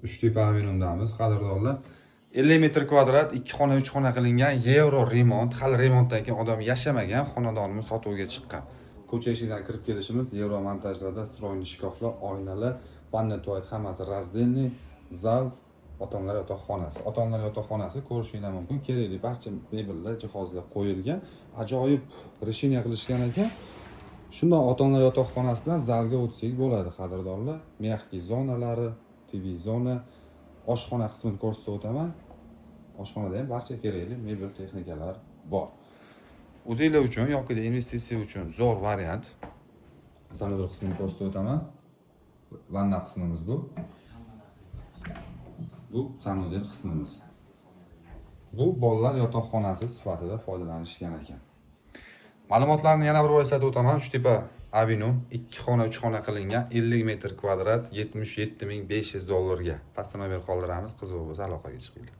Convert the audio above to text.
Uchtepa avenudamiz, qadrdonlar. 50 metr kvadrat, 2 xona, 3 xona qilingan, yevro remont, hali remontdan keyin odam yashamagan xonadonimiz sotuvga chiqqan. Ko'cha eshigidan kirib kelishimiz, yevro montajlarda stroyni shkaflar, oynalar, vanna tualet hammasi razdельный, zal, ota-onalar yotoqxonasi. Ota-onalar yotoqxonasi ko'rishinglar mumkin. Kerakli barcha mebellar, jihozlar qo'yilgan. Ajoyib решение qilishgan ekan. Shundoq ota-onalar yotoqxonasidan zalga o'tsak bo'ladi, qadrdonlar. Mягкий zonalari, TV zona, oshxona qismini ko'rsatib o'taman. Oshxonada ham barcha kerakli mebel texnikalar bor. O'zinglar uchun yoki investitsiya uchun zo'r variant. Sanador qismini ko'rsatib o'taman. Vanna qismimiz bu. Bu sanuzel qismimiz. Bu bolalar yotoqxonasi sifatida foydalanishgan ekan. Ma'lumotlarni yana bir bor eslatib o'taman. Uchtepa Avenue 2 xona 3 xona qilingan 50 metr kvadrat $77,500 ga. Pastdan nomer qoldiramiz. Qiziq bo'lsa aloqaga chiqinglar.